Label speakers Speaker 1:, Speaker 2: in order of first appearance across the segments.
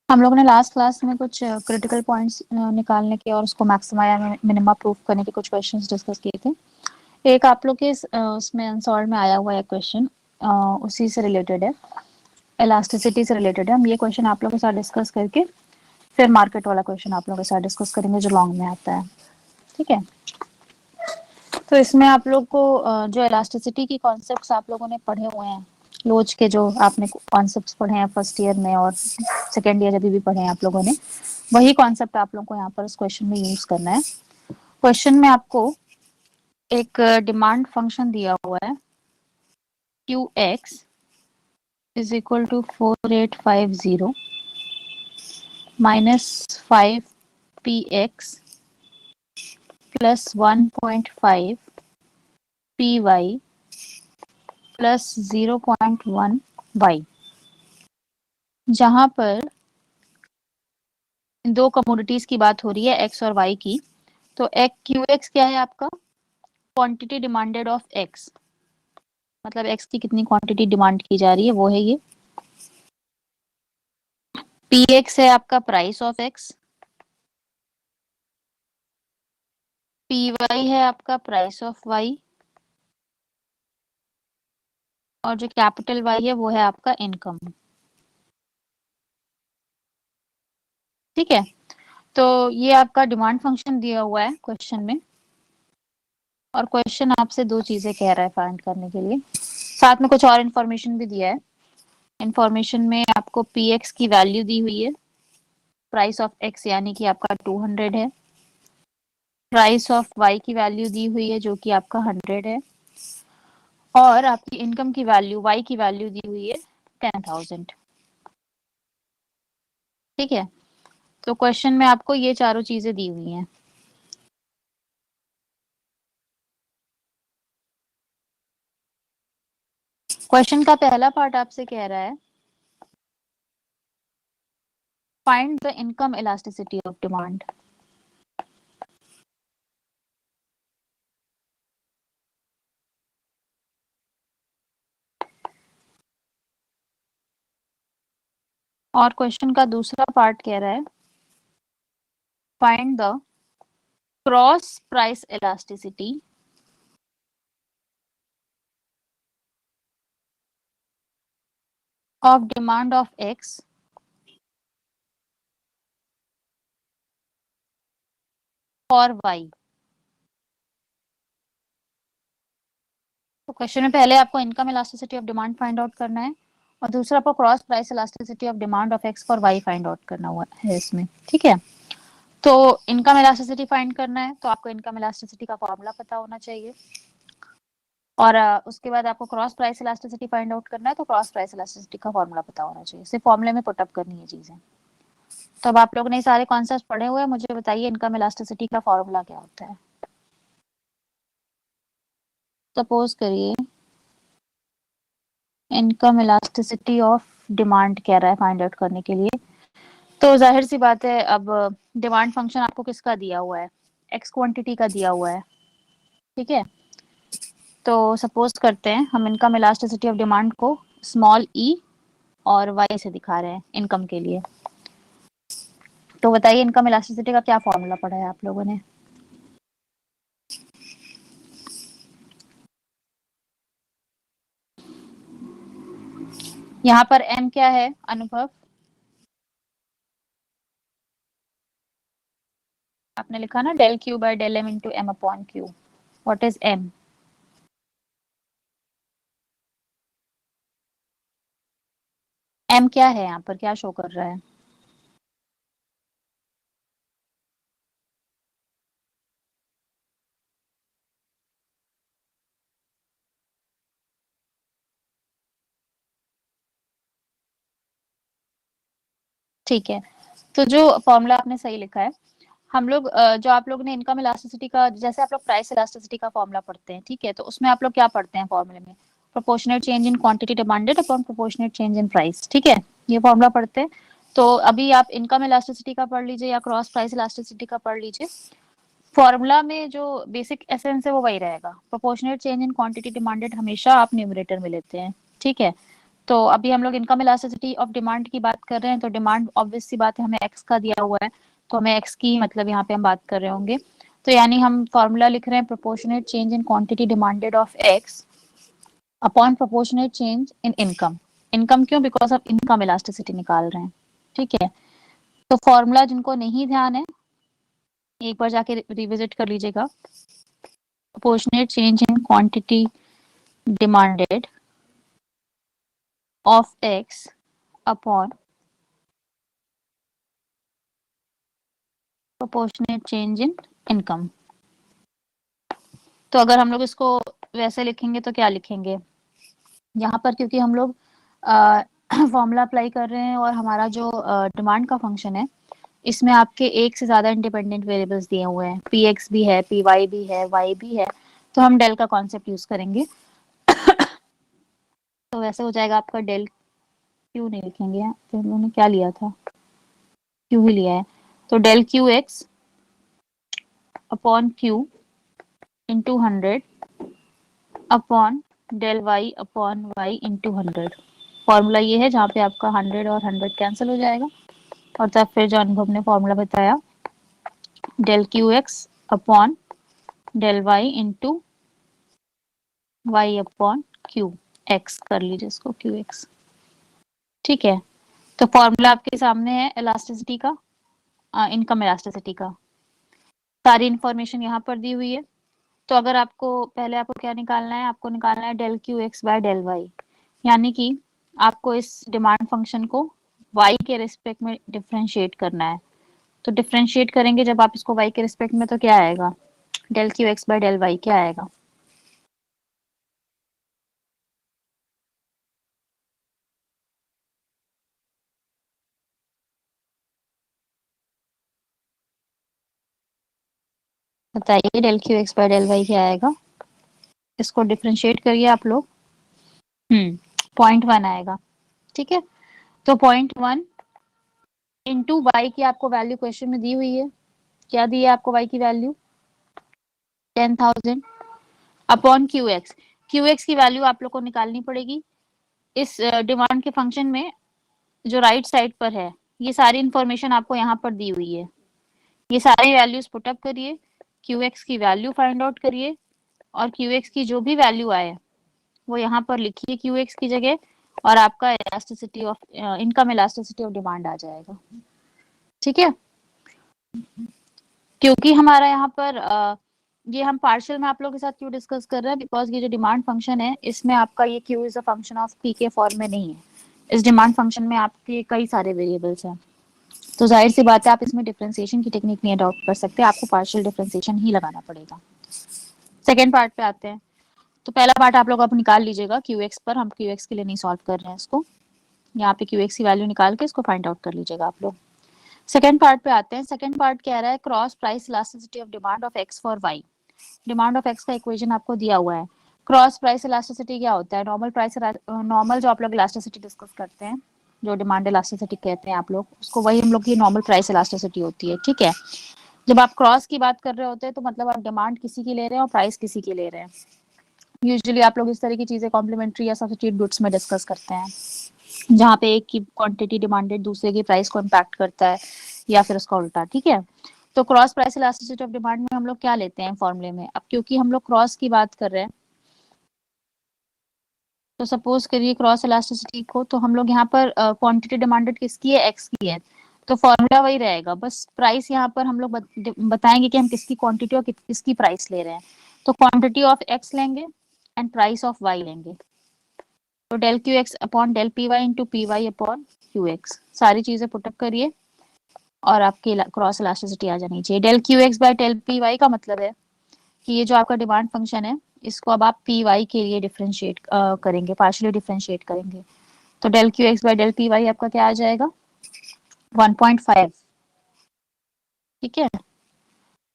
Speaker 1: हम लोगों ने लास्ट क्लास में कुछ क्रिटिकल पॉइंट्स निकालने के और उसको मैक्सिमा या मिनिमा प्रूफ करने के कुछ क्वेश्चंस डिस्कस किए थे। एक आप लोग के उसमें अनसॉल्व में आया हुआ है क्वेश्चन, उसी से रिलेटेड है, इलास्टिसिटी से रिलेटेड है। हम ये क्वेश्चन आप लोगों के साथ डिस्कस करके फिर मार्केट वाला क्वेश्चन आप लोगों के साथ डिस्कस करेंगे जो लॉन्ग में आता है। ठीक है, तो इसमें आप लोग को जो इलास्टिसिटी की कॉन्सेप्ट्स आप लोगों ने पढ़े हुए हैं, लोच के जो आपने कॉन्सेप्ट्स पढ़े हैं फर्स्ट ईयर में और सेकेंड ईयर अभी भी पढ़े हैं आप लोगों ने, वही कॉन्सेप्ट आप लोगों को यहाँ पर इस क्वेश्चन में यूज करना है। क्वेश्चन में आपको एक डिमांड फंक्शन दिया हुआ है Qx is equal to 4850 minus 5px plus 1.5 py plus 0.1 y, जहां पर दो कमोडिटीज की बात हो रही है x और y की। तो Qx क्या है आपका? क्वांटिटी डिमांडेड ऑफ x, मतलब x की कितनी क्वांटिटी डिमांड की जा रही है वो है ये। px है आपका प्राइस ऑफ x, py है आपका प्राइस ऑफ y, और जो कैपिटल Y है वो है आपका इनकम। ठीक है, तो ये आपका डिमांड फंक्शन दिया हुआ है क्वेश्चन में, और क्वेश्चन आपसे दो चीजें कह रहा है फाइंड करने के लिए, साथ में कुछ और इन्फॉर्मेशन भी दिया है। इन्फॉर्मेशन में आपको px की वैल्यू दी हुई है, प्राइस ऑफ x यानी कि आपका 200 है, प्राइस ऑफ y की वैल्यू दी हुई है जो कि आपका 100 है, और आपकी इनकम की वैल्यू y की वैल्यू दी हुई है 10,000। ठीक है, तो क्वेश्चन में आपको ये चारों चीजें दी हुई हैं। क्वेश्चन का पहला पार्ट आपसे कह रहा है find the income elasticity of demand. और क्वेश्चन का दूसरा पार्ट कह रहा है find the cross price elasticity of demand of X for Y. तो क्वेश्चन में पहले आपको income elasticity of demand find out करना है, और दूसरा आपको cross price elasticity of demand of X for Y find out करना हुआ है इसमें। ठीक है, तो इनकम इलास्टिसिटी फाइंड करना है तो आपको इनकम इलास्टिसिटी का फॉर्मूला पता होना चाहिए, और उसके बाद आपको cross price elasticity find out करना है तो क्रॉस प्राइस इलास्टिसिटी का फॉर्मूला पता होना चाहिए। सिर्फ फॉर्मूले में पुट अप करनी है चीजें। तो अब आप लोगों ने सारे कॉन्सेप्ट पढ़े हुए हैं, मुझे बताइए इनकम इलास्टिसिटी का फॉर्मूला क्या होता है। सपोज करिए इनकम इलास्टिसिटी ऑफ डिमांड कह रहा है फाइंड आउट करने के लिए, तो जाहिर सी बात है अब डिमांड फंक्शन आपको किसका दिया हुआ है? एक्स क्वांटिटी का दिया हुआ है। ठीक है, तो सपोज करते हैं हम इनकम इलास्टिसिटी ऑफ डिमांड को स्मॉल ई और वाई से दिखा रहे हैं इनकम के लिए। तो बताइए इनकम इलास्टिसिटी का क्या फॉर्मूला पढ़ा है आप लोगों ने? यहाँ पर एम क्या है अनुभव? आपने लिखा ना del Q by del M into M upon Q. What is M? M क्या है यहाँ पर, क्या शो कर रहा है? ठीक है, तो जो फॉर्मूला आपने सही लिखा है, हम लोग जो आप लोग ने इनकम इलास्टिसिटी का, जैसे आप लोग प्राइस इलास्टिसिटी का फॉर्मूला पढ़ते हैं, ठीक है, तो उसमें आप लोग क्या पढ़ते हैं फॉर्मूले में? Proportionate change in quantity demanded upon proportionate change in price. ठीक है, ये फॉर्मूला पढ़ते हैं। तो अभी आप इनकम इलास्टिसिटी का पढ़ लीजिए या क्रॉस प्राइस इलास्टिसिटी का पढ़ लीजिए, फॉर्मूला में जो बेसिक एसेंस है वो वही रहेगा। Proportionate change in quantity demanded हमेशा आप न्यूमरेटर में लेते हैं। ठीक है, तो अभी हम लोग इनकम इलास्टिसिटी ऑफ डिमांड की बात कर रहे हैं, तो डिमांड ऑब्वियस सी बात है हमें एक्स का दिया हुआ है, तो हमें एक्स की मतलब यहाँ पे हम बात कर रहे होंगे। तो यानी हम फॉर्मूला लिख रहे हैं proportionate change in quantity demanded of x upon proportionate change in income. Income क्यों? बिकॉज ऑफ इनकम इलास्टिसिटी निकाल रहे हैं, ठीक है। तो फॉर्मूला जिनको नहीं ध्यान है एक बार जाके रिविजिट कर लीजिएगा। Proportionate change in quantity demanded of x upon proportionate change in income. तो अगर हम लोग इसको वैसे लिखेंगे तो क्या लिखेंगे यहाँ पर, क्योंकि हम लोग फॉर्मूला अप्लाई कर रहे हैं और हमारा जो डिमांड का फंक्शन है इसमें आपके एक से ज्यादा इंडिपेंडेंट वेरिएबल्स दिए हुए हैं, पी एक्स भी है, पी वाई भी है, वाई भी है, तो हम डेल का कॉन्सेप्ट यूज करेंगे। तो वैसे हो जाएगा आपका डेल, क्यू नहीं लिखेंगे तो हम लोगों ने क्या लिया था, क्यू ही लिया है, तो del Q X upon Q into 100 upon del Y upon Y into 100। Formula ये है जहाँ पे आपका 100 और 100 कैंसिल हो जाएगा, और तब फिर जो अनुभव ने फॉर्मूला बताया del Q X upon del Y into Y upon Q X, कर लीजिए इसको क्यू एक्स, ठीक है। तो फॉर्मूला आपके सामने है इलास्टिसिटी का, इनकम इलास्टिसिटी का, सारी इंफॉर्मेशन यहाँ पर दी हुई है। तो अगर आपको पहले आपको क्या निकालना है, आपको निकालना है del Q X by del Y, यानी कि आपको इस डिमांड फंक्शन को वाई के रिस्पेक्ट में डिफरेंशिएट करना है। तो डिफरेंशिएट करेंगे जब आप इसको वाई के रिस्पेक्ट में, तो क्या आएगा, del Q X by del Y क्या आएगा, बताइए del Q X by del Y क्या आएगा, इसको डिफरेंशिएट करिए आप लोग। 0.1 आएगा, ठीक है। तो 0.1 इंटू वाई की आपको वैल्यू क्वेश्चन में दी हुई है, क्या दी है आपको वाई की value 10,000 upon Q x. Q x की वैल्यू आप लोग को निकालनी पड़ेगी इस डिमांड के फंक्शन में जो राइट साइड पर है, ये सारी इंफॉर्मेशन आपको यहाँ पर दी हुई है, ये सारी वैल्यूज पुटअप करिए, क्यू एक्स की वैल्यू फाइंड आउट करिए, और क्यू एक्स की जो भी वैल्यू आए वो यहाँ पर लिखिए क्यू एक्स की जगह, और आपका elasticity of income elasticity of demand आ जाएगा, ठीक है। क्योंकि हमारा यहाँ पर ये हम पार्शियल में आप लोगों के साथ क्यों डिस्कस कर रहे हैं, बिकॉज ये जो डिमांड फंक्शन है इसमें आपका ये Q is a function of P के फॉर्म में नहीं है, इस डिमांड फंक्शन में आपके कई सारे वेरिएबल्स हैं, तो जाहिर सी बात है आप इसमें डिफरेंशिएशन की टेक्निक नहीं अडॉप्ट कर सकते, आपको पार्शियल डिफरेंशिएशन ही लगाना पड़ेगा। सेकेंड पार्ट पे आते हैं। तो पहला पार्ट आप लोग अब निकाल लीजिएगा क्यू एक्स पर, हम क्यू एक्स के लिए नहीं सॉल्व कर रहे हैं इसको, यहाँ पे क्यू एक्स की वैल्यू निकाल के इसको फाइंड आउट कर लीजिएगा आप लोग। सेकेंड पार्ट पे आते हैं। सेकेंड पार्ट कह रहा है cross price elasticity of demand of X for Y. Demand of X का इक्वेशन आपको दिया हुआ है। क्रॉस प्राइस इलास्टिसिटी क्या होता है, नॉर्मल प्राइस, नॉर्मल जो आप लोग इलास्टिसिटी डिस्कस करते हैं, जो डिमांड इलास्टिसिटी कहते हैं आप लोग उसको, वही हम लोग की नॉर्मल प्राइस इलास्टिसिटी होती है, ठीक है। जब आप क्रॉस की बात कर रहे होते हैं तो मतलब आप डिमांड किसी की ले रहे हैं और प्राइस किसी की ले रहे हैं। यूजुअली आप लोग इस तरह की चीजें कॉम्प्लीमेंट्री या सब्स्टिट्यूट गुड्स में डिस्कस करते हैं, जहाँ पे एक की क्वांटिटी डिमांडेड दूसरे की प्राइस को इम्पैक्ट करता है या फिर उसका उल्टा, ठीक है। तो cross price elasticity of demand में हम लोग क्या लेते हैं फॉर्मूले में, अब क्योंकि हम लोग क्रॉस की बात कर रहे हैं, तो सपोज करिए क्रॉस इलास्टिसिटी को, तो हम लोग यहाँ पर क्वांटिटी डिमांडेड किसकी है, एक्स की है, तो फॉर्मूला वही रहेगा, बस प्राइस यहाँ पर हम लोग बताएंगे कि हम किसकी क्वांटिटी और किसकी प्राइस ले रहे हैं। तो क्वांटिटी ऑफ एक्स लेंगे एंड प्राइस ऑफ वाई लेंगे, तो del Q X upon del P Y into P Y upon Q X, सारी चीजें पुटअप करिए और आपकी क्रॉस इलास्टिसिटी आ जानी चाहिए। Del Q X by del P Y का मतलब है कि ये जो आपका डिमांड फंक्शन है इसको अब आप पी वाई के लिए डिफरेंशिएट करेंगे, पार्शियली डिफरेंशिएट करेंगे, तो del Q X by del P Y आपका क्या आ जाएगा 1.5, ठीक है,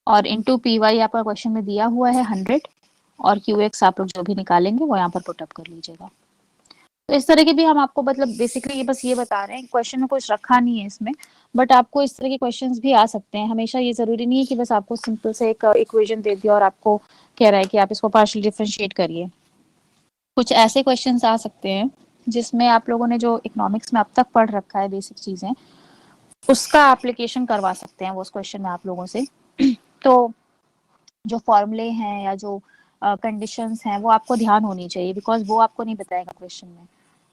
Speaker 1: और इंटू पी वाई आपका क्वेश्चन में दिया हुआ है 100, और क्यू एक्स आप लोग जो भी निकालेंगे वो यहाँ पर पुटअप कर लीजिएगा। तो इस तरह के भी हम आपको मतलब बेसिकली ये बस ये बता रहे हैं, क्वेश्चन में कुछ रखा नहीं है इसमें, बट आपको इस तरह के क्वेश्चंस भी आ सकते हैं, हमेशा ये जरूरी नहीं है कि बस आपको सिंपल से एक इक्वेशन दे दिया और आपको कह रहा है कि आप इसको पार्शियल डिफरेंशिएट करिए। कुछ ऐसे क्वेश्चंस आ सकते हैं जिसमें आप लोगों ने जो इकोनॉमिक्स में अब तक पढ़ रखा है बेसिक चीजें, उसका एप्लीकेशन करवा सकते हैं वो उस क्वेश्चन में आप लोगों से। तो जो फॉर्मूले हैं या जो कंडीशंस हैं वो आपको ध्यान होनी चाहिए, बिकॉज वो आपको नहीं बताएगा क्वेश्चन में।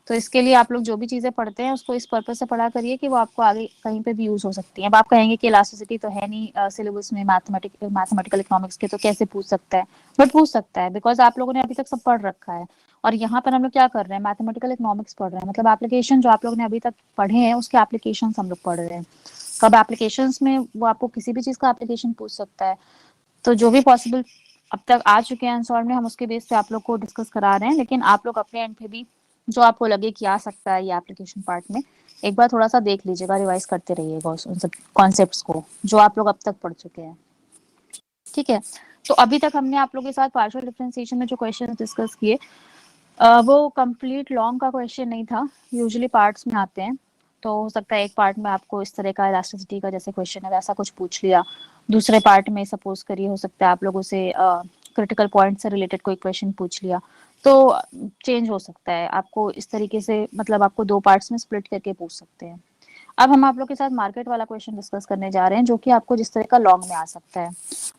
Speaker 1: तो इसके लिए आप लोग जो भी चीजें पढ़ते हैं उसको इस पर्पज से पढ़ा करिए कि वो आपको आगे कहीं पे भी यूज हो सकती है। अब आप कहेंगे कि इलास्टिसिटी तो है नहीं सिलेबस में, मैथमेटिकल इकोनॉमिक्स के, तो कैसे पूछ सकता है? बट पूछ सकता है, बिकॉज आप लोगों ने अभी तक सब पढ़ रखा है। और यहाँ पर हम लोग क्या कर रहे हैं, मैथमेटिकल इकोनॉमिक्स पढ़ रहे हैं, मतलब एप्लीकेशन जो आप लोगों ने अभी तक पढ़े हैं उसके एप्लीकेशन हम लोग पढ़ रहे हैं। कब एप्लीकेशंस में वो आपको किसी भी चीज का एप्लीकेशन पूछ सकता है। तो जो भी पॉसिबल अब तक आ चुके हैं आंसर में, हम उसके बेस पे आप लोग को डिस्कस करा रहे हैं, लेकिन आप लोग अपने एंड पे भी जो आपको लगे कि आ सकता है ये एप्लीकेशन पार्ट में, एक बार थोड़ा सा देख लीजिएगा, रिवाइज करते रहिएगा उन सब कॉन्सेप्ट्स को जो आप लोग अब तक पढ़ चुके हैं। ठीक है। तो अभी तक हमने आप लोगों के साथ पार्शियल डिफरेंशिएशन में जो क्वेश्चन डिस्कस किए, वो कंप्लीट लॉन्ग का क्वेश्चन नहीं था, यूजुअली पार्ट्स में आते हैं। तो हो सकता है एक पार्ट में आपको इस तरह का इलास्टिसिटी का जैसे क्वेश्चन है वैसा कुछ पूछ लिया, दूसरे पार्ट में सपोज करिए हो सकता है आप लोगों से क्रिटिकल पॉइंट से रिलेटेड कोई क्वेश्चन पूछ लिया। तो चेंज हो सकता है आपको इस तरीके से, मतलब आपको दो पार्ट्स में स्प्लिट करके पूछ सकते हैं। अब हम आप लोग के साथ मार्केट वाला क्वेश्चन डिस्कस करने जा रहे हैं, जो कि आपको जिस तरह का लॉन्ग में आ सकता है।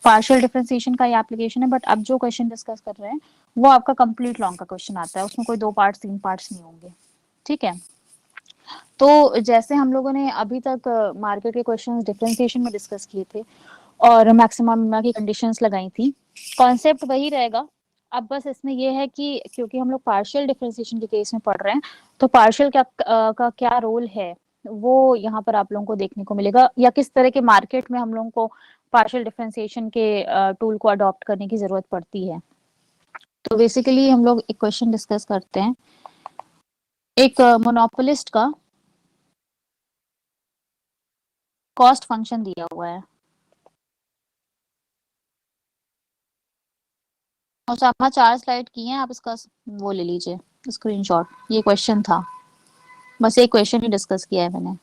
Speaker 1: पार्शियल डिफरेंशिएशन का ये एप्लीकेशन है, बट अब जो क्वेश्चन डिस्कस कर रहे हैं वो आपका कंप्लीट लॉन्ग का क्वेश्चन आता है, उसमें कोई दो पार्ट्स तीन पार्ट्स नहीं होंगे। ठीक है। तो जैसे हम लोगों ने अभी तक मार्केट के क्वेश्चंस डिफरेंशिएशन में डिस्कस किए थे और मैक्सिमम मिनिमा की कंडीशंस लगाई थी, कॉन्सेप्ट वही रहेगा। अब बस इसमें ये है कि क्योंकि हम लोग पार्शियल डिफरेंशिएशन के केस में पढ़ रहे हैं, तो पार्शियल का क्या रोल है वो यहाँ पर आप लोगों को देखने को मिलेगा, या किस तरह के मार्केट में हम लोगों को पार्शियल डिफरेंशिएशन के टूल को अडॉप्ट करने की जरूरत पड़ती है। तो बेसिकली हम लोग एक क्वेश्चन डिस्कस करते हैं, एक मोनोपोलिस्ट का कॉस्ट फंक्शन दिया हुआ है। और सामा चार स्लाइड की हैं, आप इसका वो ले लीजिए स्क्रीनशॉट, ये क्वेश्चन था, बस एक क्वेश्चन ही डिस्कस किया है मैंने।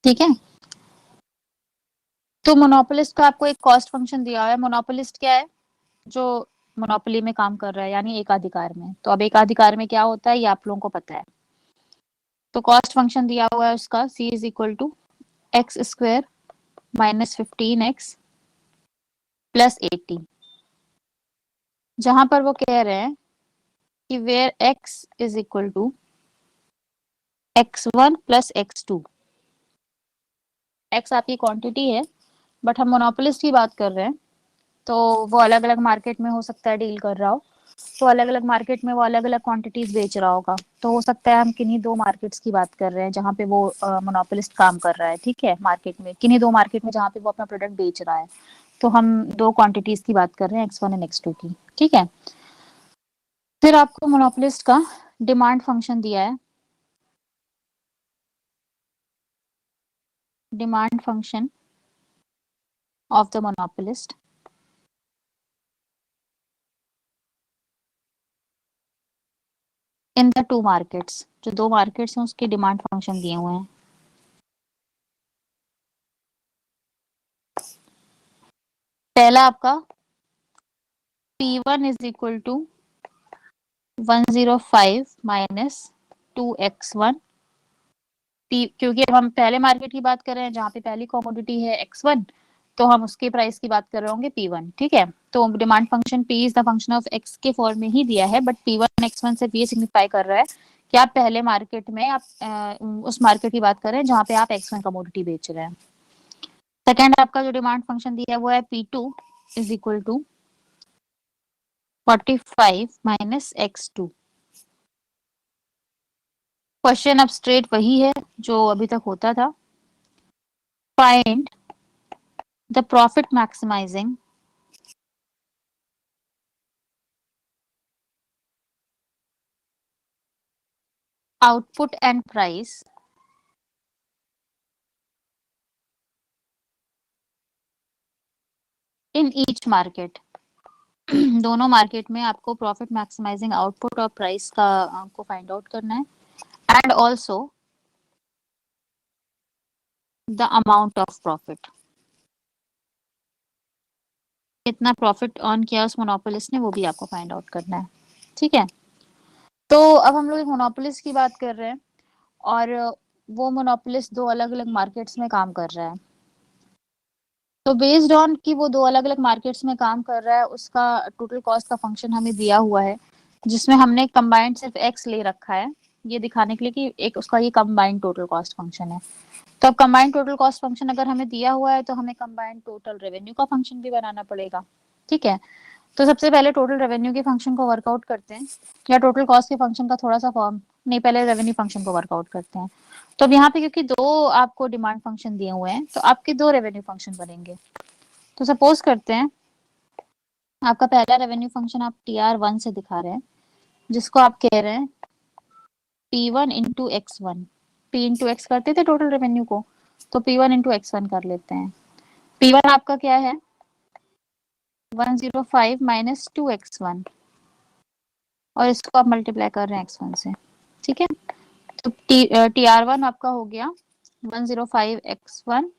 Speaker 1: ठीक है। तो मोनोपोलिस्ट का आपको एक कॉस्ट फंक्शन दिया हुआ है। मोनोपोलिस्ट क्या है? जो मोनोपोली में काम कर रहा है, यानी एकाधिकार में। तो अब एकाधिकार में क्या होता है ये आप लोगों को पता है। तो कॉस्ट फंक्शन दिया हुआ है उसका c is equal to X square minus 15x plus 80, जहां पर वो कह रहे हैं कि where x is equal to x1 plus x2। x आपकी क्वांटिटी है, बट हम मोनोपोलिस्ट की बात कर रहे हैं, तो वो अलग अलग मार्केट में हो सकता है डील कर रहा हो, तो अलग अलग मार्केट में वो अलग अलग क्वांटिटीज बेच रहा होगा। तो हो सकता है हम किन्हीं दो मार्केट्स की बात कर रहे हैं जहाँ पे वो मोनोपोलिस्ट काम कर रहा है। ठीक है, मार्केट में किन्हीं दो मार्केट में जहाँ पे वो अपना प्रोडक्ट बेच रहा है। तो हम दो क्वांटिटीज की बात कर रहे हैं, x1 एंड x2 की। ठीक है। फिर आपको मोनोपोलिस्ट का डिमांड फंक्शन दिया है, demand function of the monopolist in the two markets. जो दो मार्केट्स हैं उसके डिमांड फंक्शन दिए हुए हैं। पहला आपका P1 is equal to 105 minus 2x1। क्योंकि अब हम पहले मार्केट की बात कर रहे हैं जहाँ पे पहली कमोडिटी है x1, तो हम उसके प्राइस की बात कर रहे होंगे P1। ठीक है। तो demand function P is the function of x के फॉर्म में ही दिया है, बट P1 x1 से ये सिग्निफाई कर रहा है कि आप पहले मार्केट में आप उस मार्केट की बात कर रहे हैं जहाँ पे आप x1 कमोडिटी बेच रहे हैं। सेकेंड आपका जो डिमांड फंक्शन दिया है वो है P2 is equal to 45 minus x2। Question अब स्ट्रेट वही है जो अभी तक होता था, find the profit maximising output and price in each market. दोनों मार्केट में आपको प्रॉफिट मैक्सिमाइजिंग आउटपुट और प्राइस का को फाइंड आउट करना है, and also the amount of profit, कितना प्रॉफिट अर्न किया उस मोनोपोलिस्ट ने वो भी आपको फाइंड आउट करना है। ठीक है, तो अब हम लोग एक मोनोपोलिस्ट की बात कर रहे हैं और वो मोनोपोलिस्ट दो अलग अलग मार्केट्स में काम कर रहा है। तो बेस्ड ऑन कि वो दो अलग अलग मार्केट्स में काम कर रहा है, उसका टोटल कॉस्ट का फंक्शन हमें दिया हुआ है, जिसमें हमने कंबाइंड सिर्फ एक्स ले रखा है ये दिखाने के लिए कि एक उसका ये कंबाइंड टोटल कॉस्ट फंक्शन है। तो अब कंबाइंड टोटल कॉस्ट फंक्शन अगर हमें दिया हुआ है तो हमें कंबाइंड टोटल रेवेन्यू का फंक्शन भी बनाना पड़ेगा। ठीक है, तो सबसे पहले टोटल रेवेन्यू के फंक्शन को वर्कआउट करते हैं, या टोटल कॉस्ट के फंक्शन का थोड़ा सा फॉर्म, नहीं पहले रेवेन्यू फंक्शन को वर्कआउट करते हैं। तो अब यहाँ पे क्योंकि दो आपको डिमांड फंक्शन दिए हुए हैं तो आपके दो रेवेन्यू फंक्शन बनेंगे। तो सपोज करते हैं आपका पहला रेवेन्यू फंक्शन आप TR1 से दिखा रहे हैं, जिसको आप कह रहे हैं P1 into X1। P into x करते थे टोटल रेवेन्यू को, तो P1 इंटू X1 कर लेते हैं। P1 आपका क्या है 105 माइनस 2X1, और इसको आप मल्टीप्लाई कर रहे हैं X1 से। ठीक है, तो TR1 आपका हो गया 105X1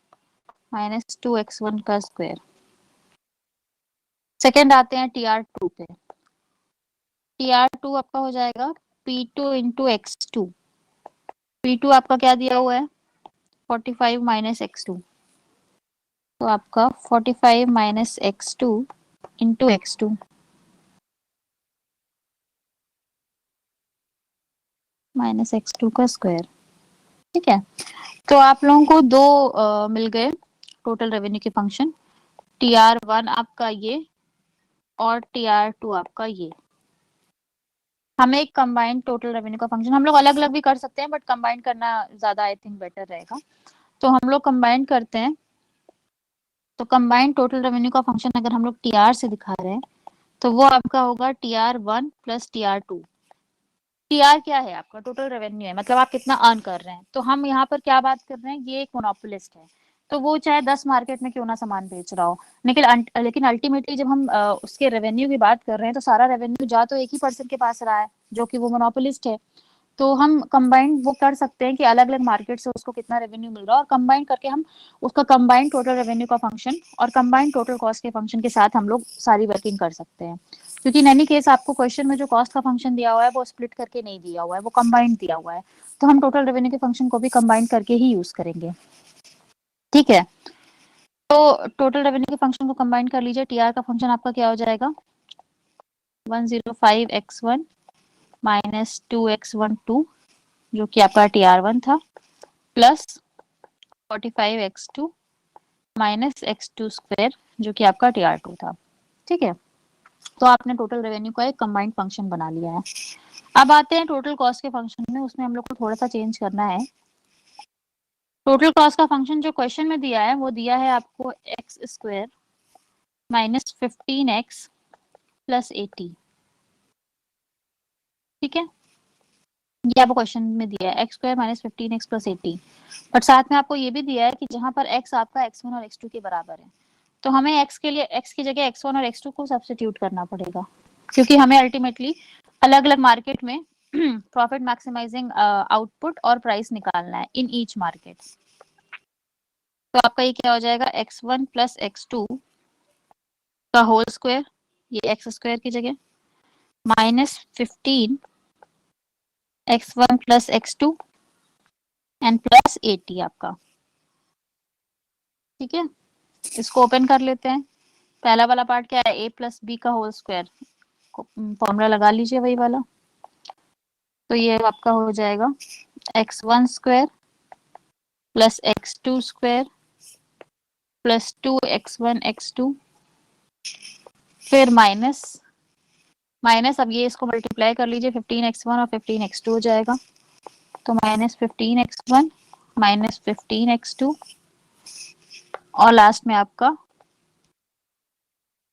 Speaker 1: माइनस 2X1 का स्क्वायर। सेकेंड आते हैं TR2 पे। TR2 आपका हो जाएगा P2 इंटू X2। P2 आपका क्या दिया हुआ है 45 माइनस X2, तो आपका 45 minus X2 into X2 minus X2 का स्क्वायर। ठीक है, तो आप लोगों को दो मिल गए टोटल रेवेन्यू के फंक्शन, TR1 आपका ये और TR2 आपका ये। हमें एक कंबाइंड टोटल रेवेन्यू का फंक्शन, हम लोग अलग अलग भी कर सकते हैं बट कंबाइंड करना ज्यादा आई थिंक बेटर रहेगा, तो हम लोग कंबाइंड करते हैं। तो कंबाइंड टोटल रेवेन्यू का फंक्शन अगर हम लोग TR से दिखा रहे हैं तो वो आपका होगा TR1 प्लस TR2। TR क्या है आपका टोटल रेवेन्यू है, मतलब आप कितना अर्न कर रहे हैं। तो हम यहाँ पर क्या बात कर रहे हैं, ये एक मोनोपोलिस्ट है, तो वो चाहे 10 मार्केट में क्यों ना सामान बेच रहा हो, लेकिन अल्टीमेटली जब हम उसके रेवेन्यू की बात कर रहे हैं तो सारा रेवेन्यू जा तो एक ही पर्सन के पास रहा है जो कि वो मोनोपोलिस्ट है। तो हम कंबाइंड वो कर सकते हैं कि अलग अलग मार्केट से उसको कितना रेवेन्यू मिल रहा है, और कंबाइन करके हम उसका कंबाइंड टोटल रेवेन्यू का फंक्शन और कंबाइंड टोटल कॉस्ट के फंक्शन के साथ हम लोग सारी वर्किंग कर सकते हैं। क्योंकि इन एनी केस आपको क्वेश्चन में जो कॉस्ट का फंक्शन दिया हुआ है वो स्प्लिट करके नहीं दिया हुआ है, वो कंबाइंड दिया हुआ है, तो हम टोटल रेवेन्यू के फंक्शन को भी कंबाइन करके ही यूज करेंगे। ठीक है, तो टोटल रेवेन्यू के फंक्शन को कंबाइन कर लीजिए। TR का फंक्शन आपका क्या हो जाएगा 105X1 माइनस 2X12 जो कि आपका TR1 था, plus 45X2 minus X2 square जो कि आपका TR2 था। ठीक है, तो आपने टोटल रेवेन्यू का एक कंबाइंड फंक्शन बना लिया है। अब आते हैं टोटल कॉस्ट के फंक्शन में, उसमें हम लोग को थोड़ा सा चेंज करना है। टोटल कॉस्ट का फंक्शन जो क्वेश्चन में दिया है वो दिया है आपको x square minus 15x plus 80। ठीक है, ये आपको क्वेश्चन में दिया है x square minus 15x plus 80, but साथ में आपको ये भी दिया है कि जहां पर x आपका x1 और x2 के बराबर है, तो हमें x के लिए x की जगह x1 और x2 को सब्स्टिट्यूट करना पड़ेगा, क्योंकि हमें अल्टीमेटली अलग अलग मार्केट में प्रॉफिट मैक्सिमाइजिंग आउटपुट और प्राइस निकालना है इन ईच मार्केट। तो आपका ये क्या हो जाएगा x1 प्लस x2 का होल स्क्वायर, ये x स्क्वायर की जगह, minus 15 x1 plus x2 and plus 80 आपका। ठीक है, इसको ओपन कर लेते हैं। पहला वाला पार्ट क्या है a प्लस बी का होल स्क्वायर, फॉर्मूला लगा लीजिए वही वाला। तो ये आपका हो जाएगा x1 square plus x2 square plus 2x1 x2, फिर माइनस माइनस, अब ये इसको मल्टीप्लाई कर लीजिए 15x1 और 15x2 हो जाएगा, तो माइनस 15x1 माइनस 15x2 और लास्ट में आपका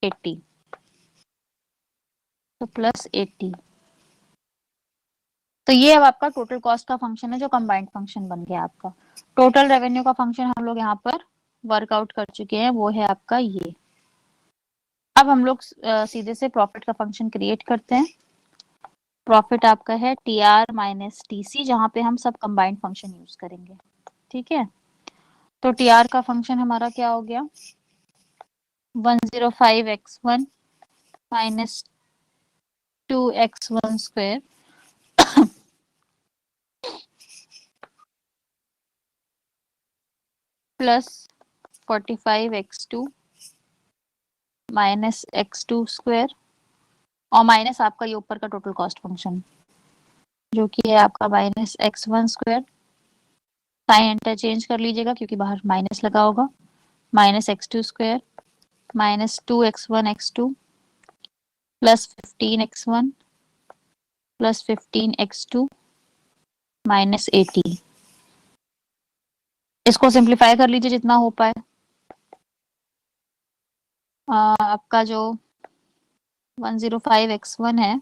Speaker 1: 80, तो प्लस 80। तो ये अब आपका टोटल कॉस्ट का फंक्शन है जो कंबाइंड फंक्शन बन गया आपका। टोटल रेवेन्यू का फंक्शन हम लोग यहाँ पर वर्कआउट कर चुके हैं, वो है आपका ये। अब हम लोग सीधे से प्रॉफिट का फंक्शन क्रिएट करते हैं। प्रॉफिट आपका है TR माइनस TC, जहां पे हम सब कंबाइंड फंक्शन यूज करेंगे। ठीक है, तो TR का फंक्शन हमारा क्या हो गया, 105x1 minus 2x1 square plus 45x2 minus x2 square, और माइनस आपका ये ऊपर का टोटल कॉस्ट फंक्शन जो कि है आपका minus x1 square. Sign interchange कर लीजिएगा क्योंकि बाहर माइनस लगा होगा, minus x2 square minus 2x1 x2 plus 15x1 plus 15x2 minus 80। इसको सिंप्लीफाई कर लीजिए जितना हो पाए। आपका जो 105x1 है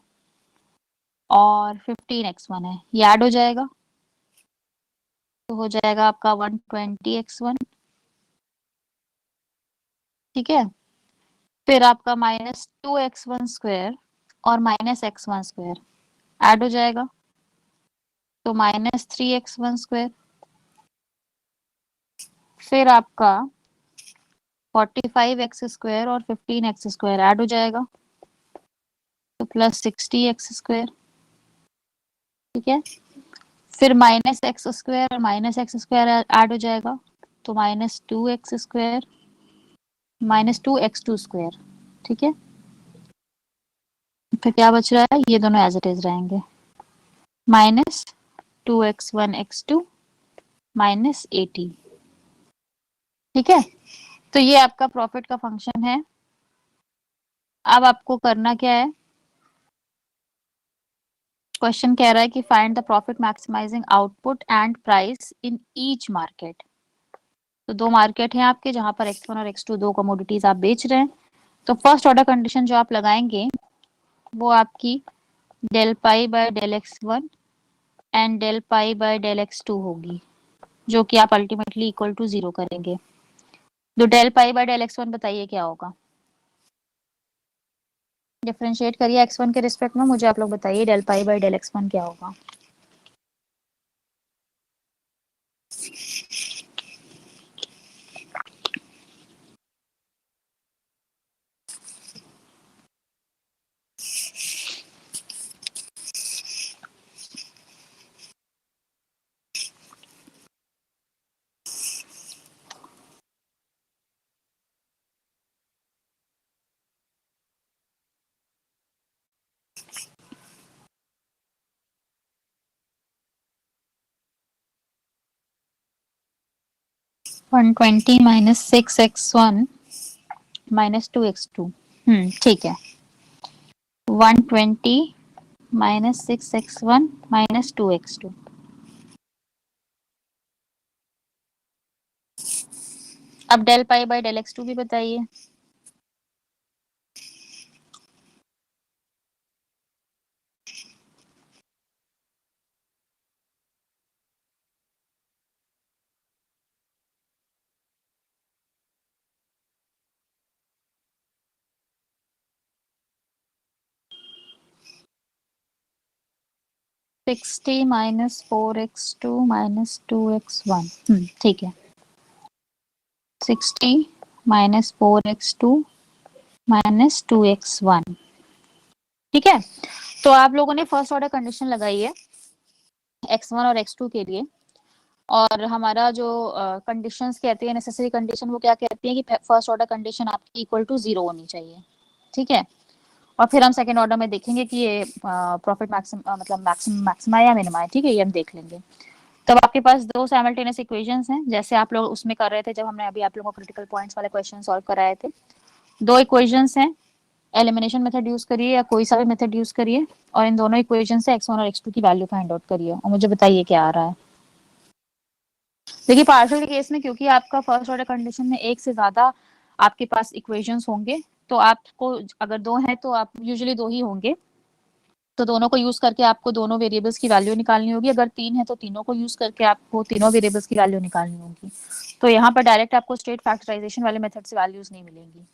Speaker 1: और 15x1 है, ये ऐड हो जाएगा तो हो जाएगा आपका 120x1। ठीक है, फिर आपका माइनस 2x1 स्क्वायर और माइनस x1 स्क्वायर ऐड हो जाएगा तो माइनस 3x1 स्क्वायर। फिर आपका 45x स्क्वायर और 15x स्क्वायर ऐड हो जाएगा तो प्लस 60x स्क्वायर। ठीक है, फिर माइनस एक्स स्क्वायर और माइनस एक्स स्क्वायर ऐड हो जाएगा तो minus 2x square minus 2x2 square. ठीक है, फिर क्या बच रहा है, ये दोनों एज इट इज रहेंगे, माइनस 2x1 x2 माइनस 80। ठीक है, तो ये आपका प्रॉफिट का फंक्शन है। अब आपको करना क्या है, क्वेश्चन कह रहा है कि find the profit maximising output and price in each market. तो दो मार्केट हैं आपके जहां पर x1 और x2 दो कमोडिटीज आप बेच रहे हैं। तो फर्स्ट ऑर्डर कंडीशन जो आप लगाएंगे वो आपकी del pi by del x1 and del pi by del x2 होगी, जो कि आप अल्टीमेटली इक्वल टू 0 करेंगे। तो del pi by del x1 बताइए क्या होगा, डिफरेंशिएट करिए x1 के रिस्पेक्ट में, मुझे आप लोग बताइए del pi by del x1 क्या होगा। One twenty minus 6x1 minus 2x2। ठीक है, 120 माइनस 6x1 माइनस 2x2। अब del pi by del x2 भी बताइए। Sixty minus 4x2 minus 2x1। ठीक है, 60 माइनस 4x2 माइनस 2x1। ठीक है, तो आप लोगों ने फर्स्ट ऑर्डर कंडीशन लगाई है x1 और x2 के लिए, और हमारा जो कंडीशंस कहते हैं नेसेसरी कंडीशन, वो क्या कहती है कि फर्स्ट ऑर्डर कंडीशन आपकी इक्वल टू 0 होनी चाहिए। ठीक है, और फिर हम सेकंड ऑर्डर में देखेंगे कि ये प्रॉफिट मतलब मैक्सिमा या मिनिमा है। ठीक है, ये हम देख लेंगे। तब आपके पास दो साइमल्टेनियस इक्वेशंस हैं, जैसे आप लोग उसमें कर रहे थे जब हमने अभी आप लोगों को क्रिटिकल पॉइंट्स वाले क्वेश्चन सॉल्व कराए थे। दो इक्वेशंस हैं, एलिमिनेशन मेथड यूज करिए या कोई सा भी मेथड यूज करिए, और इन दोनों इक्वेशन से x1 और x2 की वैल्यू फाइंड आउट करिए और मुझे बताइए क्या आ रहा है। देखिए पार्शियल के केस में क्योंकि आपका फर्स्ट ऑर्डर कंडीशन में एक से ज्यादा आपके पास इक्वेशंस होंगे, तो आपको अगर दो हैं तो आप यूजुअली दो ही होंगे, तो दोनों को यूज करके आपको दोनों वेरिएबल्स की वैल्यू निकालनी होगी। अगर तीन है तो तीनों को यूज करके आपको तीनों वेरिएबल्स की वैल्यू निकालनी होगी। तो यहाँ पर डायरेक्ट आपको स्ट्रेट फैक्टराइजेशन वाले मेथड से वैल्यूज नहीं मिलेंगी।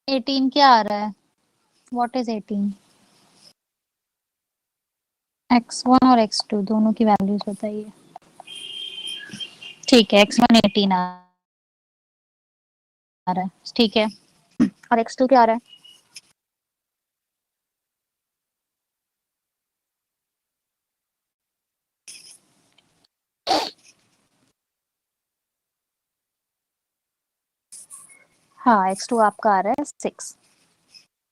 Speaker 1: 18 क्या आ रहा है? What is 18? x1 और x2 दोनों की वैल्यूज बताइए। ठीक है, x1 18 आ रहा है, ठीक है। और x2 क्या आ रहा है? हाँ, x2 आपका आ रहा है 6।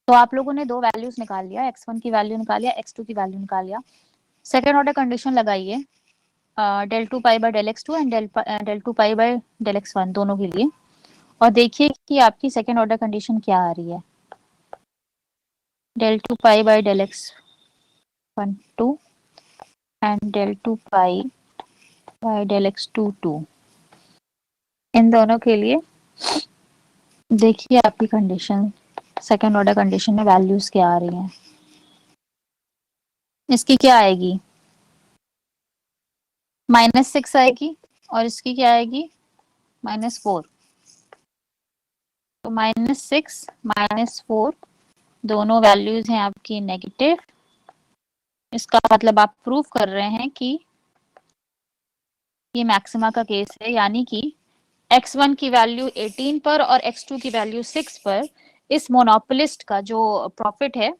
Speaker 1: तो आप लोगों ने दो वैल्यूज निकाल लिया, x1 की वैल्यू निकाल लिया, x2 की वैल्यू निकाल लिया। सेकेंड ऑर्डर कंडीशन लगाइए, del two pi by del X two and del two pi by del X one दोनों के लिए, और देखिए कि आपकी सेकेंड ऑर्डर कंडीशन क्या आ रही है। Del two pi by del X one two and del two pi by del X two two, इन दोनों के लिए देखिए आपकी कंडीशन, सेकेंड ऑर्डर कंडीशन में वैल्यूज क्या आ रही हैं। इसकी क्या आएगी? -6 आएगी, और इसकी क्या आएगी? -4। तो -6 -4 दोनों वैल्यूज हैं आपकी नेगेटिव। इसका मतलब आप प्रूव कर रहे हैं कि ये मैक्सिमा का केस है, यानी कि x1 की वैल्यू 18 पर और x2 की वैल्यू 6 पर इस मोनोपोलिस्ट का जो प्रॉफिट है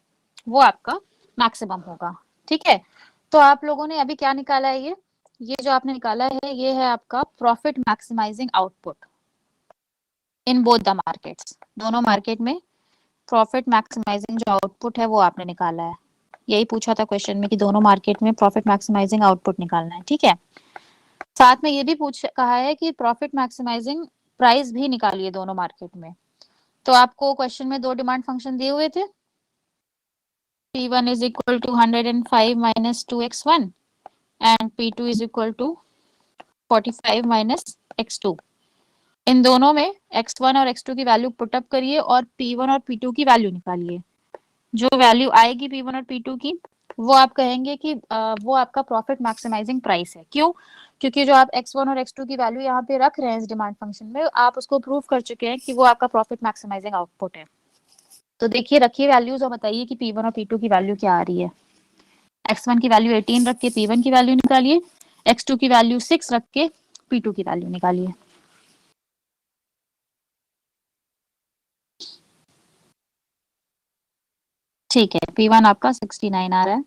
Speaker 1: वो आपका मैक्सिमम होगा। ठीक है, तो आप लोगों ने अभी क्या निकाला है? ये जो आपने निकाला है ये है आपका profit maximising output in both the markets. दोनों मार्केट में प्रॉफिट मैक्सिमाइजिंग जो आउटपुट है वो आपने निकाला है। यही पूछा था क्वेश्चन में कि दोनों मार्केट में प्रॉफिट मैक्सिमाइजिंग आउटपुट निकालना है। ठीक है, साथ में ये भी पूछ कहा है कि प्रॉफिट मैक्सिमाइजिंग प्राइस भी निकालिए दोनों मार्केट में। तो आपको क्वेश्चन में दो डिमांड फंक्शन दिए हुए थे, P1 is equal to 105 minus 2x1 and P2 is equal to 45 minus x2। इन दोनों में x1 और x2 की वैल्यू पुटअप करिए और P1 और P2 की वैल्यू निकालिए। जो वैल्यू आएगी P1 और P2 की, वो आप कहेंगे कि वो आपका प्रॉफिट मैक्सिमाइजिंग प्राइस है। क्यों? क्योंकि जो आप x1 और x2 की वैल्यू यहाँ पे रख रहे हैं इस डिमांड फंक्शन में, आप उसको प्रूव कर चुके हैं कि वो आपका प्रॉफिट मैक्सिमाइजिंग आउटपुट है। तो देखिए, रखिए वैल्यूज और बताइए कि P1 और P2 की वैल्यू क्या आ रही है। x1 की वैल्यू 18 रख के P1 की वैल्यू निकालिए, x2 की वैल्यू 6 रख के P2 की वैल्यू निकालिए। ठीक है, P1 आपका 69 आ रहा है।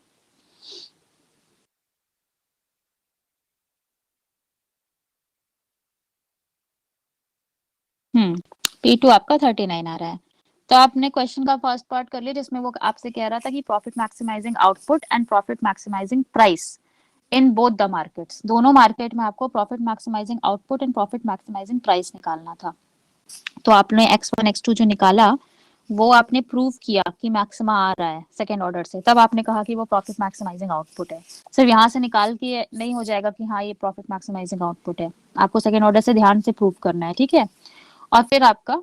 Speaker 1: P2 आपका 39 आ रहा है। तो आपने क्वेश्चन का फर्स्ट पार्ट कर लिया जिसमें वो आपसे कह रहा था कि profit maximising output and profit maximising price in both the markets, दोनों मार्केट में आपको profit maximising output and profit maximising price निकालना था। तो आपने x1 x2 जो निकाला वो आपने प्रूव किया कि मैक्सिमा आ रहा है सेकेंड ऑर्डर से, तब आपने कहा कि वो प्रॉफिट मैक्सिमाइजिंग आउटपुट है। सिर्फ यहाँ से निकाल के नहीं हो जाएगा कि हाँ ये प्रॉफिट मैक्सिमाइजिंग आउटपुट है, आपको सेकेंड ऑर्डर से ध्यान से प्रूव करना है। ठीक है, और फिर आपका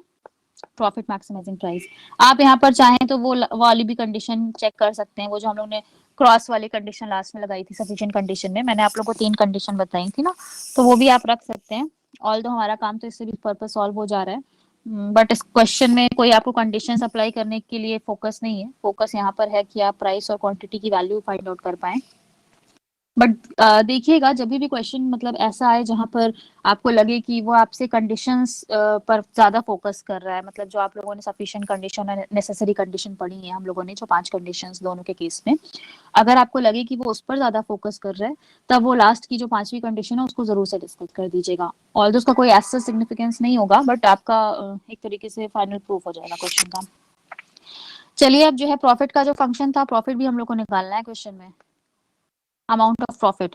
Speaker 1: प्रॉफिट मैक्सिमाइजिंग प्राइस, आप यहाँ पर चाहें तो वो वाली भी कंडीशन चेक कर सकते हैं, वो जो हम लोग ने क्रॉस वाली कंडीशन लास्ट में लगाई थी सफिशिएंट कंडीशन में, मैंने आप लोग को 3 कंडीशन बताई थी ना, तो वो भी आप रख सकते हैं। ऑल दो हमारा काम तो इससे भी पर्पस सॉल्व हो जा रहा है, बट इस क्वेश्चन में कोई आपको कंडीशन अप्लाई करने के लिए फोकस नहीं है। फोकस यहाँ पर है कि आप प्राइस और क्वांटिटी की वैल्यू फाइंड आउट कर पाए। बट देखिएगा जब भी क्वेश्चन मतलब ऐसा आए जहां पर आपको लगे कि वो आपसे कंडीशंस पर ज्यादा फोकस कर रहा है, मतलब जो आप लोगों ने सफिशिएंट कंडीशन और नेसेसरी कंडीशन पढ़ी है हम लोगों ने, जो 5 कंडीशंस दोनों के केस में, अगर आपको लगे कि वो उस पर ज्यादा फोकस कर रहा है, तब वो लास्ट की जो 5वीं कंडीशन है उसको जरूर से डिस्कस कर दीजिएगा। ऑल्दो उसका कोई ऐसा सिग्निफिकेंस नहीं होगा, बट आपका एक तरीके से फाइनल प्रूफ हो जाएगा क्वेश्चन का। चलिए, अब जो है प्रॉफिट का जो फंक्शन था, प्रॉफिट भी हम लोग को निकालना है क्वेश्चन में, अमाउंट ऑफ प्रॉफिट।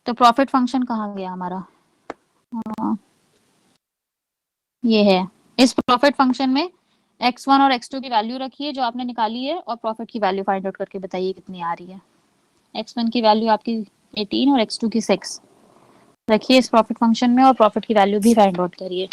Speaker 1: तो प्रॉफिट फंक्शन कहाँ गया हमारा? ये है, इस प्रॉफिट फंक्शन में x1 और x2 की वैल्यू रखिए जो आपने निकाली है, और प्रॉफिट की वैल्यू फाइंड आउट करके बताइए कितनी आ रही है। x1 की वैल्यू आपकी 18 और x2 की 6 रखिए इस प्रॉफिट फंक्शन में, और प्रॉफिट की वैल्यू भी फाइंड आउट करिए।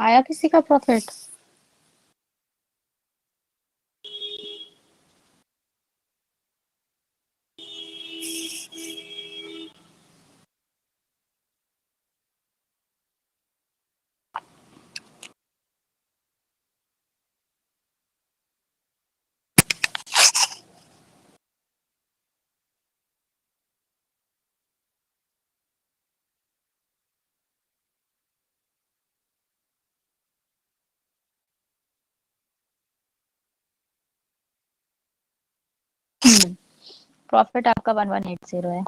Speaker 1: आया किसी का प्रॉफिट? प्रॉफिट आपका 1180 है।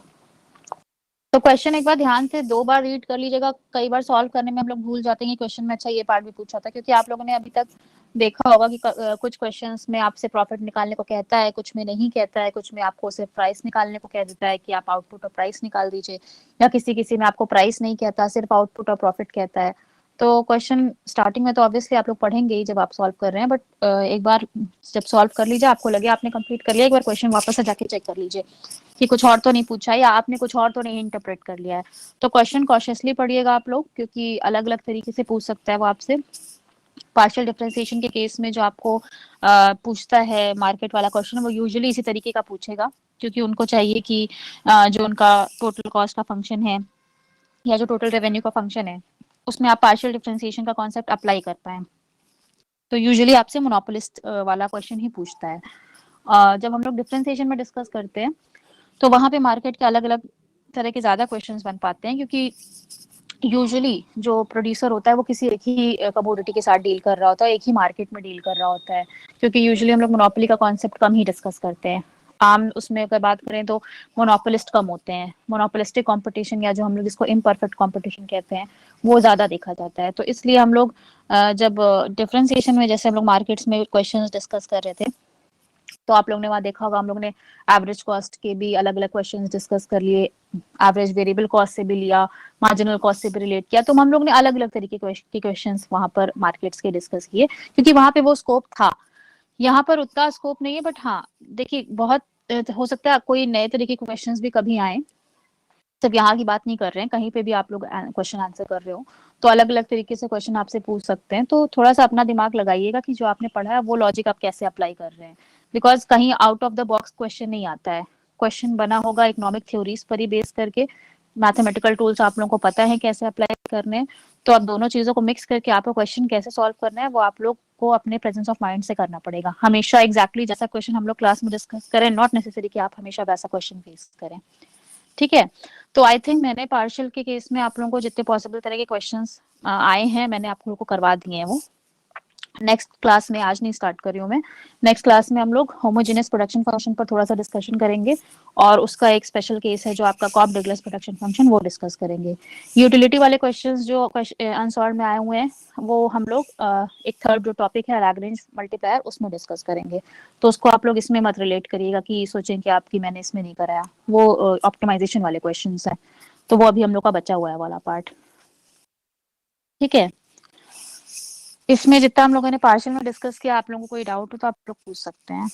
Speaker 1: तो क्वेश्चन एक बार ध्यान से 2 बार रीड कर लीजिएगा। कई बार सॉल्व करने में हम लोग भूल जाते हैं कि क्वेश्चन में अच्छा ये पार्ट भी पूछा था, क्योंकि आप लोगों ने अभी तक देखा होगा कि कुछ क्वेश्चंस में आपसे प्रॉफिट निकालने को कहता है, कुछ में नहीं कहता है, कुछ में आपको सिर्फ प्राइस निकालने को कह देता है कि आप आउटपुट और प्राइस निकाल दीजिए, या किसी किसी में आपको प्राइस नहीं कहता, सिर्फ आउटपुट और प्रॉफिट कहता है। तो क्वेश्चन स्टार्टिंग में तो ऑब्वियसली आप लोग पढ़ेंगे ही जब आप सॉल्व कर रहे हैं, बट एक बार जब सॉल्व कर लीजिए, आपको लगे आपने कंप्लीट कर लिया, एक बार क्वेश्चन वापस से जाके चेक कर लीजिए कि कुछ और तो नहीं पूछा है या आपने कुछ और तो नहीं इंटरप्रेट कर लिया है। तो क्वेश्चन कॉशियसली पढ़िएगा आप लोग, क्योंकि अलग अलग तरीके से पूछ सकता है वो आपसे। पार्शियल डिफरेंशिएशन के केस में जो आपको पूछता है मार्केट वाला क्वेश्चन, वो यूजुअली इसी तरीके का पूछेगा, क्योंकि उनको चाहिए कि जो उनका टोटल कॉस्ट का फंक्शन है या जो टोटल रेवेन्यू का फंक्शन है, उसमें आप पार्शियल डिफरेंशिएशन का कॉन्सेप्ट अप्लाई कर पाए। तो यूजुअली आपसे मोनोपोलिस्ट वाला क्वेश्चन ही पूछता है। जब हम लोग डिफरेंशिएशन में डिस्कस करते हैं, तो वहां पे मार्केट के अलग अलग तरह के ज्यादा क्वेश्चंस बन पाते हैं, क्योंकि यूजुअली जो प्रोड्यूसर होता है वो किसी एक ही कमोडिटी के साथ डील कर रहा होता है, एक ही मार्केट में डील कर रहा होता है। क्योंकि यूजुअली हम लोग मोनोपोली का कॉन्सेप्ट कम ही डिस्कस करते हैं। आम उसमें अगर बात करें तो मोनोपोलिस्ट कम होते हैं। मोनोपोलिस्टिक कंपटीशन, या जो हम लोग इसको इम्परफेक्ट कंपटीशन कहते हैं, वो ज्यादा देखा जाता है। तो इसलिए हम लोग जब डिफरेंशिएशन में, जैसे हम लोग मार्केट्स में क्वेश्चंस डिस्कस कर रहे थे, तो आप लोग ने वहां देखा होगा हम लोग ने एवरेज कॉस्ट के भी अलग अलग क्वेश्चंस डिस्कस कर लिए, एवरेज वेरिएबल कॉस्ट से भी लिया, मार्जिनल कॉस्ट से भी रिलेट किया। तो हम लोग ने अलग अलग तरीके के क्वेश्चंस वहां पर मार्केट्स के डिस्कस किए, क्योंकि वहां पे वो स्कोप था। यहाँ पर उतना स्कोप नहीं है, बट हाँ देखिए, बहुत हो सकता है कोई नए तरीके के क्वेश्चंस भी कभी आए। सिर्फ यहाँ की बात नहीं कर रहे हैं, कहीं पे भी आप लोग क्वेश्चन आंसर कर रहे हो तो अलग अलग तरीके से क्वेश्चन आपसे पूछ सकते हैं। तो थोड़ा सा अपना दिमाग लगाइएगा कि जो आपने पढ़ा है वो लॉजिक आप कैसे अप्लाई कर रहे हैं, बिकॉज कहीं out of the box question नहीं आता है। क्वेश्चन बना होगा इकोनॉमिक थ्योरीज पर ही बेस करके, मैथमेटिकल टूल्स आप लोगों को पता है कैसे अप्लाई करने हैं। तो अब दोनों चीजों को मिक्स करके आपको क्वेश्चन कैसे सॉल्व करना है वो आप लोग को अपने प्रेजेंस ऑफ माइंड से करना पड़ेगा। हमेशा एग्जैक्टली जैसा क्वेश्चन हम लोग क्लास में डिस्कस करें, नॉट नेसेसरी कि आप हमेशा वैसा क्वेश्चन फेस करें। ठीक है। तो आई थिंक मैंने पार्शियल के केस में आप लोगों को जितने पॉसिबल तरह के क्वेश्चंस आए हैं, मैंने आप लोगों को करवा दिए हैं वो। नेक्स्ट क्लास में, आज नहीं स्टार्ट कर रही हूँ मैं, नेक्स्ट क्लास में हम लोग होमोजेनियस प्रोडक्शन फंक्शन पर थोड़ा सा डिस्कशन करेंगे, और उसका एक स्पेशल केस है जो आपका कॉप डगलस प्रोडक्शन फंक्शन, वो डिस्कस करेंगे। यूटिलिटी वाले क्वेश्चंस जो अनसॉल्व में आए हुए हैं, वो हम लोग एक थर्ड जो टॉपिक है लैग्रेंज मल्टीप्लायर, उसमें डिस्कस करेंगे। तो उसको आप लोग इसमें मत रिलेट करिएगा कि सोचें कि आपकी मैंने इसमें नहीं कराया, वो ऑप्टिमाइजेशन वाले क्वेश्चन है। तो वो अभी हम लोग का बचा हुआ है वाला पार्ट। ठीक है। इसमें जितना हम लोगों ने पार्शियल में डिस्कस किया, आप लोगों को कोई डाउट हो तो आप लोग पूछ सकते हैं।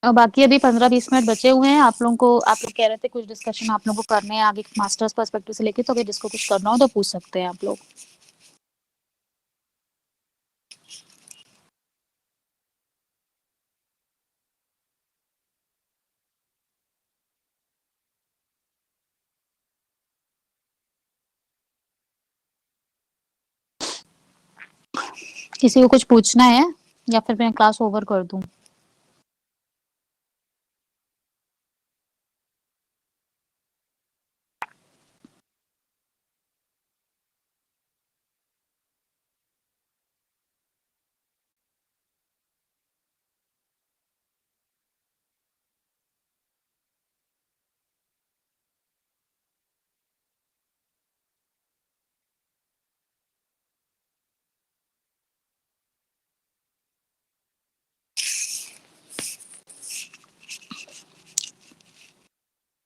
Speaker 1: और बाकी अभी 15-20 मिनट बचे हुए हैं। आप लोगों को, आप लोग कह रहे थे कुछ डिस्कशन आप लोगों को करने हैं आगे मास्टर्स पर्सपेक्टिव से लेके, तो अगर जिसको कुछ करना हो तो पूछ सकते हैं आप लोग। किसी को कुछ पूछना है या फिर मैं क्लास ओवर कर दूं?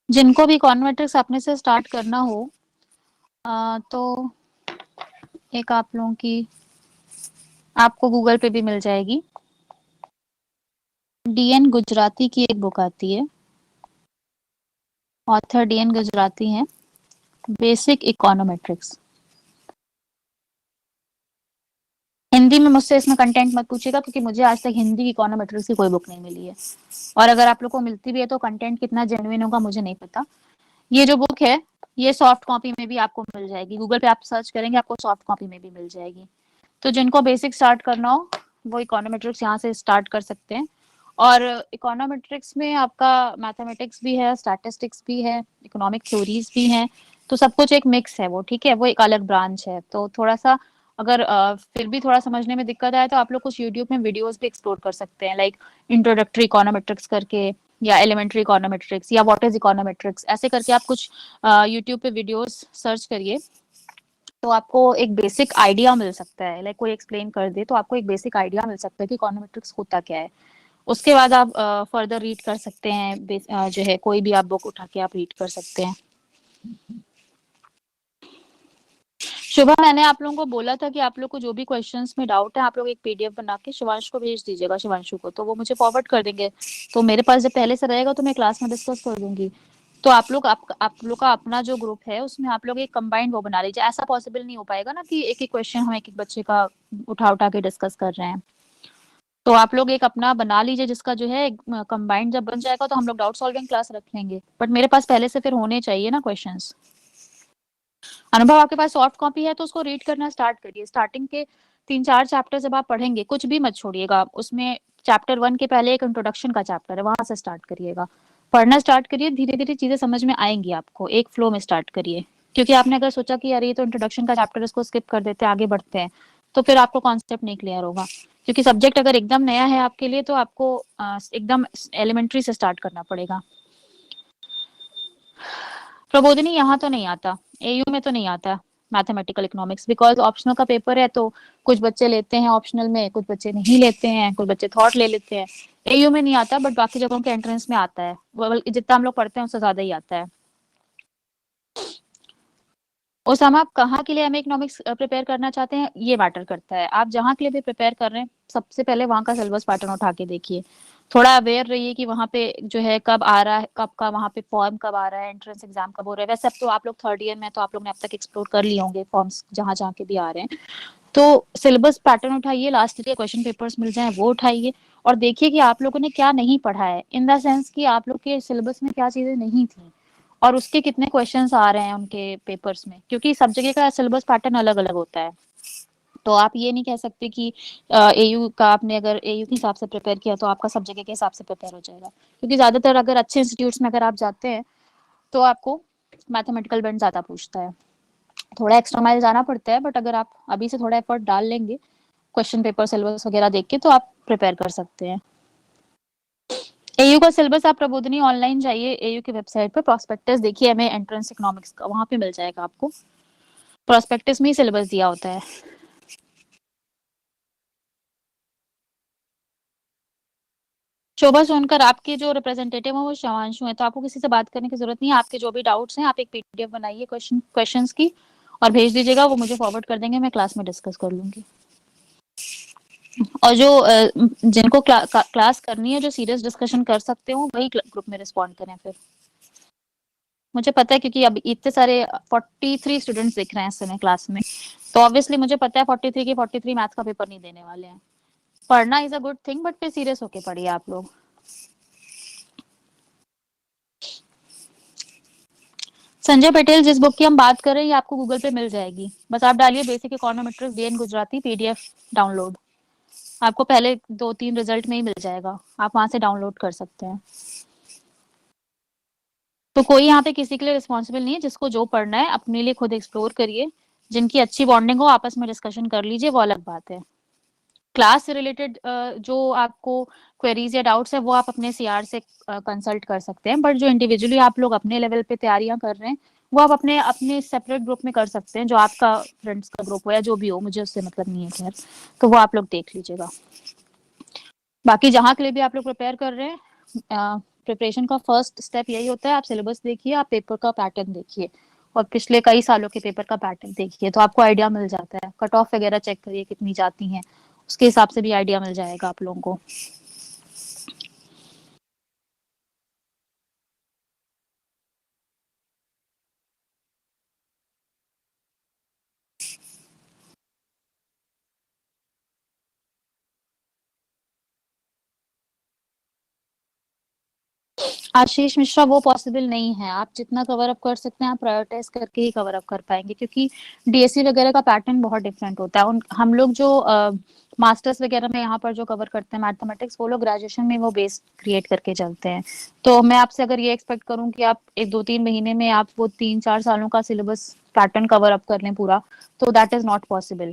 Speaker 1: जिनको भी कॉन्वर्टेक्स अपने से स्टार्ट करना हो, तो एक आप लोगों की, आपको गूगल पे भी मिल जाएगी। डीएन गुजराती की एक बुक आती है, ऑथर डीएन गुजराती है, बेसिक इकोनोमेट्रिक्स। हिंदी में मुझसे इसमें कंटेंट मत पूछिएगा, क्योंकि मुझे आज तक हिंदी की इकोनोमेट्रिक्स की कोई बुक नहीं मिली है, और अगर आप लोग को मिलती भी है तो कंटेंट कितना जेन्युइन होगा मुझे नहीं पता। ये जो बुक है ये सॉफ्ट कॉपी में भी आपको मिल जाएगी, गूगल पे आप सर्च करेंगे आपको सॉफ्ट कॉपी में भी मिल जाएगी। तो जिनको बेसिक स्टार्ट करना हो वो इकोनोमेट्रिक्स यहाँ से स्टार्ट कर सकते हैं। और इकोनोमेट्रिक्स में आपका मैथमेटिक्स भी है, स्टैटिस्टिक्स भी है, इकोनॉमिक थ्योरीज भी हैं, तो सब कुछ एक मिक्स है वो, ठीक है, वो एक अलग ब्रांच है। तो थोड़ा सा अगर फिर भी थोड़ा समझने में दिक्कत आए तो आप लोग कुछ यूट्यूब में वीडियोस भी एक्सप्लोर कर सकते हैं, लाइक इंट्रोडक्टरी इकोनोमेट्रिक्स करके, या एलिमेंट्री इकोनोमेट्रिक्स, या व्हाट इज इकोनोमेट्रिक्स, ऐसे करके आप कुछ यूट्यूब पे वीडियोस सर्च करिए, तो आपको एक बेसिक आइडिया मिल सकता है, लाइक कोई एक्सप्लेन कर दे तो आपको एक बेसिक आइडिया मिल सकता है कि इकोनोमेट्रिक्स होता क्या है। उसके बाद आप फर्दर रीड कर सकते हैं, जो है कोई भी आप बुक उठा के आप रीड कर सकते हैं। शुभा, मैंने आप लोगों को बोला था कि आप लोग को जो भी क्वेश्चंस में डाउट है आप लोग एक पीडीएफ बना के शिवांश को भेज दीजिएगा, शिवांशु को, तो वो मुझे फॉरवर्ड कर देंगे, तो मेरे पास जब पहले से रहेगा तो मैं क्लास में डिस्कस कर दूंगी। तो आप लोग का अपना जो ग्रुप है उसमें आप लोग एक कंबाइंड वो बना लीजिए। ऐसा पॉसिबल नहीं हो पाएगा ना कि एक एक क्वेश्चन हम एक एक बच्चे का उठा उठा के डिस्कस कर रहे हैं। तो आप लोग एक अपना बना लीजिए जिसका जो है कंबाइंड जब बन जाएगा तो हम लोग डाउट सॉल्विंग क्लास रख लेंगे, बट मेरे पास पहले से फिर होने चाहिए ना क्वेश्चंस। अनुभव, आपके पास सॉफ्ट कॉपी है तो उसको रीड करना स्टार्ट करिए। स्टार्टिंग के 3-4 चैप्टर जब आप पढ़ेंगे कुछ भी मत छोड़िएगा, उसमें चैप्टर 1 के पहले एक इंट्रोडक्शन का चैप्टर है, वहां से स्टार्ट करिएगा, पढ़ना स्टार्ट करिए, धीरे धीरे चीजें समझ में आएंगी आपको, एक फ्लो में स्टार्ट करिए। क्योंकि आपने अगर सोचा कि यार ये तो इंट्रोडक्शन का चैप्टर, इसको स्किप कर देते हैं आगे बढ़ते हैं, तो फिर आपको कॉन्सेप्ट नहीं क्लियर होगा। क्योंकि सब्जेक्ट अगर एकदम नया है आपके लिए तो आपको एकदम एलिमेंट्री से स्टार्ट करना पड़ेगा। प्रबोधिनी, यहाँ तो नहीं आता, एयू में तो नहीं आता मैथमेटिकल इकोनॉमिक्स, बिकॉज ऑप्शनल का पेपर है, तो कुछ बच्चे लेते हैं ऑप्शनल में, कुछ बच्चे नहीं लेते हैं, कुछ बच्चे थॉट ले लेते हैं। एयू में नहीं आता, बट बाकी जगहों के एंट्रेंस में आता है, बल्कि जितना हम लोग पढ़ते हैं उससे ज्यादा ही आता है। ओसामा, आप कहाँ के लिए एमए इकोनॉमिक्स प्रिपेयर करना चाहते हैं ये मैटर करता है। आप जहाँ के लिए भी प्रिपेयर कर रहे हैं सबसे पहले वहाँ का सिलेबस पैटर्न उठा के देखिए, थोड़ा अवेयर रहिए कि वहाँ पे जो है कब आ रहा है, कब का वहाँ पे फॉर्म कब आ रहा है, एंट्रेंस एग्जाम कब हो रहा है। वैसे अब तो आप लोग थर्ड ईयर में, तो आप लोग ने अब तक एक्सप्लोर कर लिए होंगे फॉर्म्स जहाँ जहाँ के भी आ रहे हैं। तो सिलेबस पैटर्न उठाइए, लास्ट के क्वेश्चन पेपर्स मिल जाए वो उठाइए, और देखिए कि आप लोगों ने क्या नहीं पढ़ा है, इन द सेंस कि आप लोग के सिलेबस में क्या चीजें नहीं थी और उसके कितने क्वेश्चंस आ रहे हैं उनके पेपर्स में, क्योंकि सब जगह का सिलेबस पैटर्न अलग अलग होता है। तो आप ये नहीं कह सकते कि एयू का आपने अगर एयू के हिसाब से प्रिपेयर किया तो आपका सब जगह के हिसाब से प्रिपेयर हो जाएगा, क्योंकि ज्यादातर अगर अच्छे इंस्टीट्यूट्स में अगर आप जाते हैं तो आपको मैथमेटिकल बेंड ज्यादा पूछता है, थोड़ा एक्स्ट्रा माइल जाना पड़ता है, बट अगर आप अभी से थोड़ा एफर्ट डाल लेंगे क्वेश्चन पेपर सिलेबस वगैरह देख के तो आप प्रिपेयर कर सकते हैं। एयू का सिलेबस आप प्रबोधिनी ऑनलाइन जाइए, एयू की वेबसाइट पे प्रोस्पेक्टस देखिए, हमें एंट्रेंस इकोनॉमिक्स का वहां पे मिल जाएगा आपको, प्रोस्पेक्टस में ही सिलेबस दिया होता है। शोभा सोनकर, आपके जो रिप्रेजेंटेटिव है वो शिवांशु है, तो आपको किसी से बात करने की जरूरत नहीं है। आपके जो भी डाउट्स हैं आप एक पीडीएफ बनाइए क्वेश्चंस की और भेज दीजिएगा, वो मुझे फॉरवर्ड कर देंगे, मैं क्लास में डिस्कस कर लूंगी। और जो जिनको क्लास करनी है, जो सीरियस डिस्कशन कर सकते हो, वही ग्रुप में रिस्पॉन्ड करें फिर। मुझे पता है क्योंकि अब इतने सारे 43 स्टूडेंट्स दिख रहे हैं इस समय क्लास में, तो ऑब्वियसली मुझे पता है 43 के 43 मैथ्स का पेपर नहीं देने वाले हैं। पढ़ना is a good thing, but फिर सीरियस होके पढ़िए आप लोग। संजय पटेल, जिस बुक की हम बात कर रहे हैं ये आपको गूगल पे मिल जाएगी, बस आप डालिए basic econometrics D N Gujarati PDF download, आपको पहले 2-3 रिजल्ट में ही मिल जाएगा, आप वहां से डाउनलोड कर सकते हैं। तो कोई यहाँ पे किसी के लिए रिस्पॉन्सिबल नहीं है, जिसको जो पढ़ना है अपने लिए खुद एक्सप्लोर करिए, जिनकी अच्छी बॉन्डिंग हो आपस में डिस्कशन कर लीजिए, वो अलग बात है। क्लास से रिलेटेड जो आपको क्वेरीज या डाउट्स है वो आप अपने सीआर से कंसल्ट कर सकते हैं, बट जो इंडिविजुअली आप लोग अपने लेवल पे तैयारियां कर रहे हैं वो आप अपने अपने सेपरेट ग्रुप में कर सकते हैं, जो आपका फ्रेंड्स का ग्रुप हो या जो भी हो, मुझे उससे मतलब नहीं है खैर, तो वो आप लोग देख लीजिएगा। बाकी जहाँ के लिए भी आप लोग प्रिपेयर कर रहे हैं, प्रिपरेशन का फर्स्ट स्टेप यही होता है, आप सिलेबस देखिए, आप पेपर का पैटर्न देखिए और पिछले कई सालों के पेपर का पैटर्न देखिए, तो आपको आइडिया मिल जाता है। कट ऑफ वगैरह चेक करिए कितनी जाती हैं, उसके हिसाब से भी आइडिया मिल जाएगा आप लोगों को। आशीष मिश्रा, वो पॉसिबल नहीं है। आप जितना कवर अप कर सकते हैं आप प्रायोरिटाइज करके ही कवर अप कर पाएंगे, क्योंकि डीएससी वगैरह का पैटर्न बहुत डिफरेंट होता है। हम लोग जो मास्टर्स वगैरह में यहाँ पर जो कवर करते हैं मैथमेटिक्स, वो लोग ग्रेजुएशन में वो बेस क्रिएट करके चलते हैं। तो मैं आपसे अगर ये एक्सपेक्ट करूँ कि आप 1-2-3 महीने में आप वो 3-4 सालों का सिलेबस पैटर्न कवर अप कर लें पूरा, तो दैट इज नॉट पॉसिबल।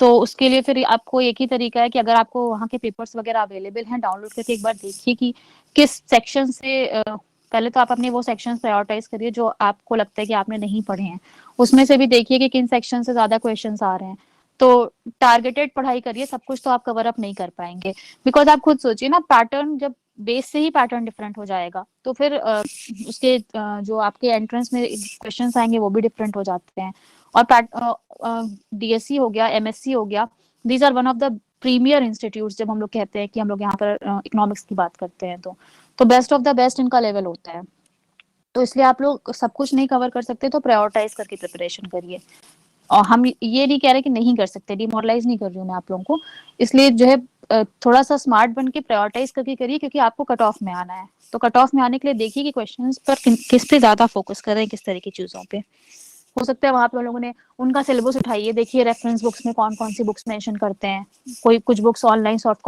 Speaker 1: तो उसके लिए फिर आपको एक ही तरीका है कि अगर आपको वहाँ के पेपर्स वगैरह अवेलेबल हैं, डाउनलोड करके एक बार देखिए कि किस सेक्शन से पहले तो आप अपने वो सेक्शन प्रायोरिटाइज करिए जो आपको लगता है कि आपने नहीं पढ़े हैं। उसमें से भी देखिए कि किन सेक्शन से ज्यादा क्वेश्चंस आ रहे हैं। तो टारगेटेड पढ़ाई करिए, सब कुछ तो आप कवर अप नहीं कर पाएंगे। बिकॉज आप खुद सोचिए ना, पैटर्न जब बेस से ही पैटर्न डिफरेंट हो जाएगा तो फिर उसके जो आपके एंट्रेंस में क्वेश्चंस आएंगे वो भी डिफरेंट हो जाते हैं। और डीएससी हो गया, एमएससी हो गया, these are one of the premier institute. जब हम लोग कहते हैं कि हम लोग यहाँ पर इकोनॉमिक्स की बात करते हैं तो बेस्ट ऑफ द बेस्ट इनका लेवल होता है। तो इसलिए आप लोग सब कुछ नहीं कवर कर सकते तो प्रायोरिटाइज करके प्रिपरेशन करिए। और हम ये नहीं कह रहे कि नहीं कर सकते, डिमोरलाइज नहीं कर रही हूँ मैं आप लोगों को। इसलिए जो है थोड़ा सा स्मार्ट बन के प्रायोरिटाइज करके करिए, क्योंकि आपको कट ऑफ में आना है। तो कट ऑफ में आने के लिए देखिए कि क्वेश्चंस पर किस पे ज्यादा फोकस कर रहे हैं, किस तरह की चीजों पे। हो सकता है वहां पे लोगों ने उनका सिलेबस उठाइए, देखिए रेफरेंस बुक्स में कौन कौन सी बुक्स मेंशन करते हैं। कोई कुछ बुक्स ऑनलाइन सॉफ्ट